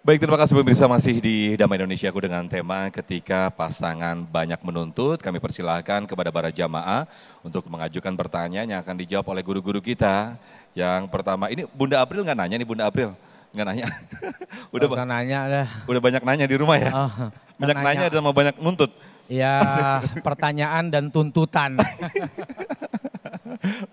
Baik, terima kasih pemirsa masih di Damai Indonesia Aku dengan tema ketika pasangan banyak menuntut. Kami persilahkan kepada para jamaah untuk mengajukan pertanyaan yang akan dijawab oleh guru-guru kita. Yang pertama, ini Bunda April nggak nanya nih Bunda April? Nggak nanya? Udah usah nanya lah. Udah banyak nanya di rumah ya? Oh, Banyak nanya sama banyak nuntut? Ya pertanyaan dan tuntutan.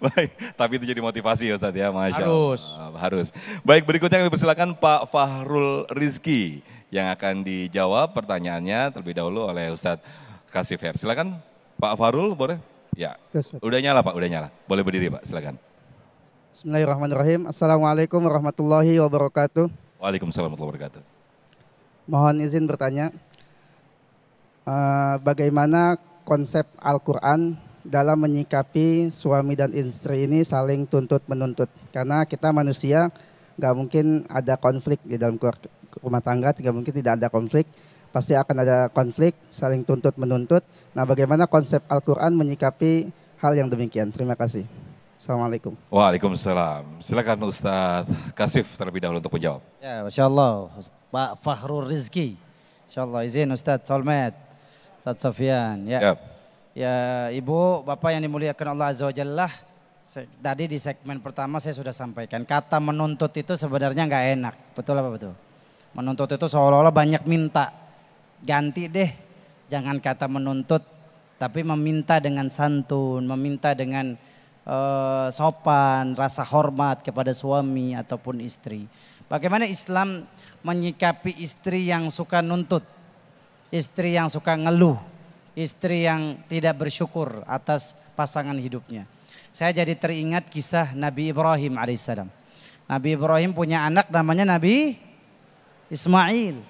Baik, tapi itu jadi motivasi ya Ustadz ya, Masya Harus. Allah. Harus. Baik, berikutnya kami persilakan Pak Fahrul Rizki yang akan dijawab pertanyaannya terlebih dahulu oleh Ustadz Kasif Her. Silakan Pak Fahrul, boleh? Ya, udah nyala Pak, udah nyala. Boleh berdiri Pak, silakan. Bismillahirrahmanirrahim. Assalamualaikum warahmatullahi wabarakatuh. Waalaikumsalam warahmatullahi wabarakatuh. Mohon izin bertanya, bagaimana konsep Al-Quran dalam menyikapi suami dan istri ini saling tuntut menuntut? Karena kita manusia nggak mungkin ada konflik di dalam rumah tangga, tidak mungkin tidak ada konflik. Pasti akan ada konflik, saling tuntut menuntut. Nah, bagaimana konsep Al-Quran menyikapi hal yang demikian? Terima kasih. Assalamualaikum. Waalaikumsalam. Silakan Ustadz Kasif terlebih dahulu untuk menjawab. Ya, Masya Allah, Pak Fahrul Rizki. Insya Allah izin Ustadz Solmed, Ustadz Sofyan. Ya. Ya, Ibu, Bapak yang dimuliakan Allah Azza wa Jalla, tadi di segmen pertama saya sudah sampaikan, kata menuntut itu sebenarnya nggak enak. Betul apa betul? Menuntut itu seolah-olah banyak minta. Ganti deh, jangan kata menuntut, tapi meminta dengan santun, meminta dengan sopan, rasa hormat kepada suami ataupun istri. Bagaimana Islam menyikapi istri yang suka nuntut, istri yang suka ngeluh, istri yang tidak bersyukur atas pasangan hidupnya. Saya jadi teringat kisah Nabi Ibrahim alaihissalam. Nabi Ibrahim punya anak namanya Nabi Ismail.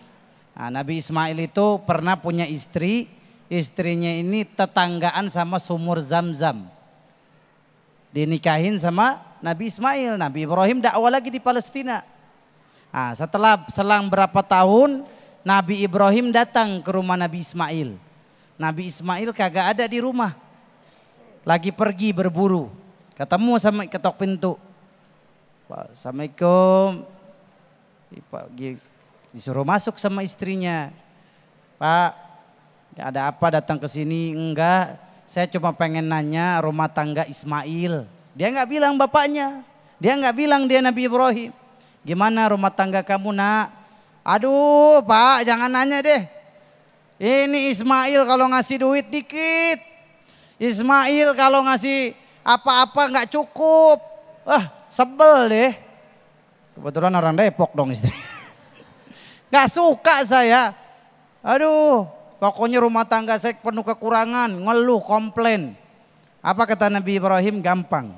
Nah, Nabi Ismail itu pernah punya istri, istrinya ini tetanggaan sama sumur Zam-Zam. Dinikahin sama Nabi Ismail. Nabi Ibrahim dakwah lagi di Palestina. Nah, setelah selang berapa tahun Nabi Ibrahim datang ke rumah Nabi Ismail. Nabi Ismail kagak ada di rumah. Lagi pergi berburu. Ketemu sama ketok pintu. Pak, Assalamualaikum. Disuruh masuk sama istrinya. Pak, ada apa datang ke sini? Enggak, saya cuma pengen nanya rumah tangga Ismail. Dia nggak bilang bapaknya. Dia nggak bilang dia Nabi Ibrahim. Gimana rumah tangga kamu nak? Aduh Pak, jangan nanya deh. Ini Ismail kalau ngasih duit dikit. Ismail kalau ngasih apa-apa nggak cukup. Sebel deh. Kebetulan orang Depok dong istri. Gak suka saya. Aduh, pokoknya rumah tangga saya penuh kekurangan, ngeluh, komplain. Apa kata Nabi Ibrahim? Gampang.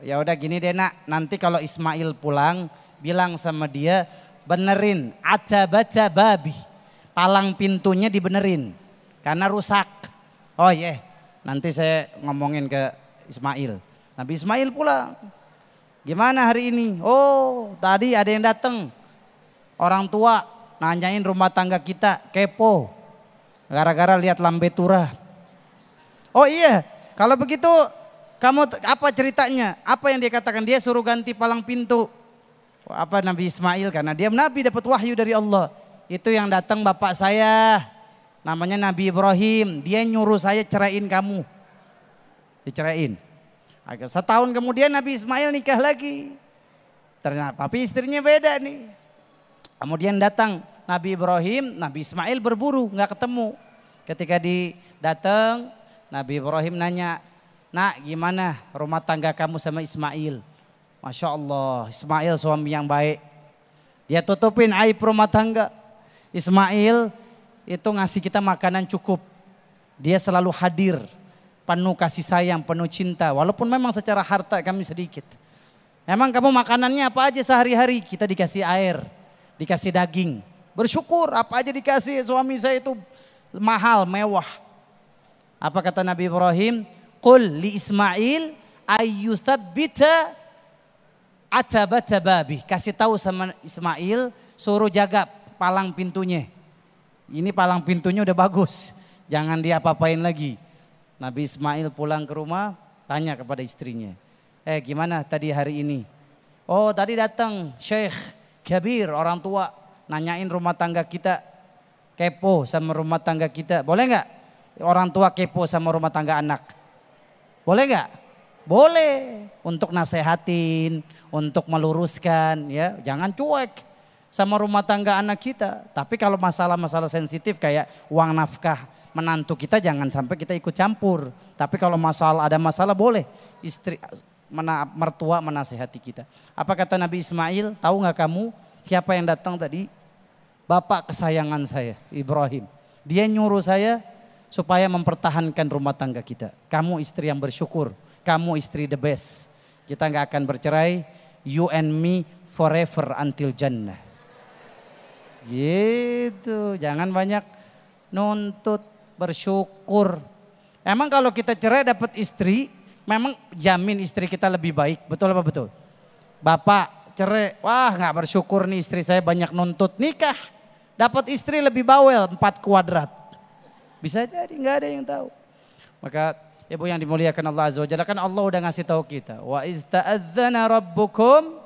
Ya udah gini deh nak, nanti kalau Ismail pulang bilang sama dia benerin atabata babi. Palang pintunya dibenerin karena rusak. Oh iya, nanti saya ngomongin ke Ismail. Nabi Ismail pulang. Gimana hari ini? Oh, tadi ada yang datang. Orang tua nanyain rumah tangga kita, kepo. Gara-gara lihat lambe turah. Oh iya, kalau begitu kamu apa ceritanya? Apa yang dia katakan? Dia suruh ganti palang pintu. Apa Nabi Ismail? Karena dia Nabi dapat wahyu dari Allah. Itu yang datang bapak saya. Namanya Nabi Ibrahim. Dia nyuruh saya ceraiin kamu. Diceraiin. Setahun kemudian Nabi Ismail nikah lagi. Ternyata tapi istrinya beda nih. Kemudian datang Nabi Ibrahim, Nabi Ismail berburu, nggak ketemu. Ketika datang, Nabi Ibrahim nanya, nak gimana rumah tangga kamu sama Ismail? Masya Allah, Ismail suami yang baik. Dia tutupin aib rumah tangga. Ismail itu ngasih kita makanan cukup. Dia selalu hadir, penuh kasih sayang, penuh cinta. Walaupun memang secara harta kami sedikit. Emang kamu makanannya apa aja sehari-hari? Kita dikasih air. Dikasih daging, bersyukur apa aja dikasih, suami saya itu mahal, mewah. Apa kata Nabi Ibrahim? Qul li Ismail ayyustabbita atabata babi. Kasih tahu sama Ismail, suruh jaga palang pintunya. Ini palang pintunya udah bagus, jangan diapa-apain lagi. Nabi Ismail pulang ke rumah, tanya kepada istrinya. Gimana tadi hari ini? Oh tadi datang Syekh kabir, orang tua nanyain rumah tangga kita, kepo sama rumah tangga kita. Boleh nggak orang tua kepo sama rumah tangga anak? Boleh nggak? Boleh, untuk nasehatin, untuk meluruskan, ya. Jangan cuek sama rumah tangga anak kita. Tapi kalau masalah-masalah sensitif kayak uang nafkah menantu kita, jangan sampai kita ikut campur. Tapi kalau ada masalah boleh istri mertua menasehati kita. Apa kata Nabi Ismail? Tahu nggak kamu siapa yang datang tadi? Bapak kesayangan saya, Ibrahim. Dia nyuruh saya supaya mempertahankan rumah tangga kita. Kamu istri yang bersyukur, kamu istri the best. Kita nggak akan bercerai, you and me forever until jannah. Gitu, jangan banyak nuntut, bersyukur. Emang kalau kita cerai dapat istri, memang jamin istri kita lebih baik, betul apa betul? Bapak cerai, wah nggak bersyukur nih istri saya banyak nuntut, nikah. Dapat istri lebih bawel, 4 kuadrat. Bisa jadi, nggak ada yang tahu. Maka ibu yang dimuliakan Allah Azza wa Jalla, kan Allah udah ngasih tahu kita. Wa ista'adzana rabbukum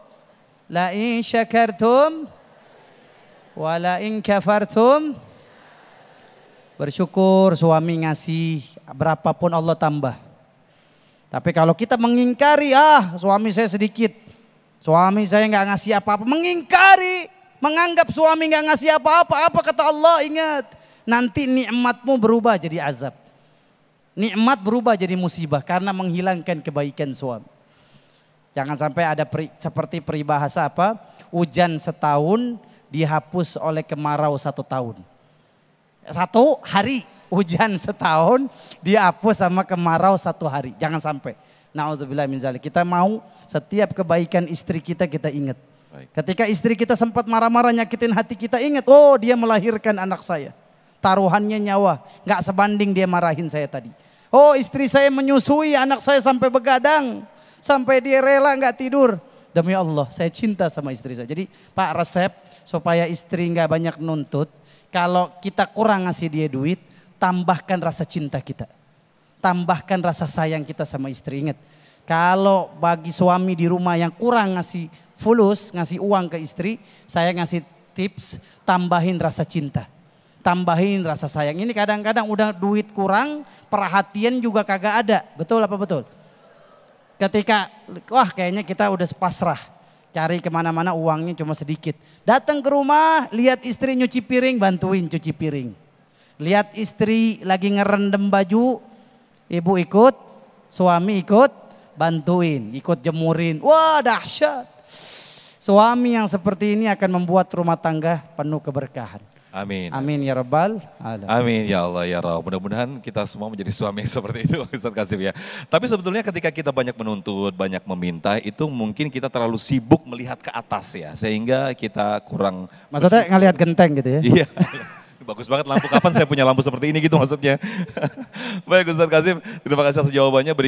la in syakartum wa la in kafartum. Bersyukur suami ngasih berapapun Allah tambah. Tapi kalau kita mengingkari, suami saya sedikit, suami saya nggak ngasih apa-apa, mengingkari, menganggap suami nggak ngasih apa-apa, apa kata Allah? Ingat, nanti nikmatmu berubah jadi azab. Nikmat berubah jadi musibah karena menghilangkan kebaikan suami. Jangan sampai ada seperti peribahasa apa? Hujan setahun dihapus oleh kemarau 1 tahun. 1 hari hujan setahun dihapus sama kemarau 1 hari. Jangan sampai. Na'udzubillah min dzalik. Kita mau setiap kebaikan istri kita ingat. Baik. Ketika istri kita sempat marah-marah nyakitin hati kita, ingat, oh dia melahirkan anak saya. Taruhannya nyawa, gak sebanding dia marahin saya tadi. Oh istri saya menyusui anak saya sampai begadang, sampai dia rela gak tidur. Demi Allah saya cinta sama istri saya. Jadi Pak, resep supaya istri gak banyak nuntut, kalau kita kurang ngasih dia duit, tambahkan rasa cinta kita. Tambahkan rasa sayang kita sama istri. Ingat, kalau bagi suami di rumah yang kurang ngasih fulus, ngasih uang ke istri, saya ngasih tips, tambahin rasa cinta. Tambahin rasa sayang. Ini kadang-kadang udah duit kurang, perhatian juga kagak ada. Betul apa betul? Ketika, wah kayaknya kita udah pasrah. Cari kemana-mana uangnya cuma sedikit. Datang ke rumah, lihat istri nyuci piring, bantuin cuci piring. Lihat istri lagi ngerendam baju, ibu ikut, suami ikut, bantuin, ikut jemurin. Wah dahsyat. Suami yang seperti ini akan membuat rumah tangga penuh keberkahan. Amin. Amin ya Rabbal alamin. Amin ya Allah ya Rabb. Mudah-mudahan kita semua menjadi suami yang seperti itu Ustaz Kasim ya. Tapi sebetulnya ketika kita banyak menuntut, banyak meminta, itu mungkin kita terlalu sibuk melihat ke atas ya. Sehingga kita kurang. Maksudnya ngelihat genteng gitu ya? Iya. Bagus banget lampu, kapan saya punya lampu seperti ini gitu maksudnya. Baik Ustaz Kasim, terima kasih atas jawabannya.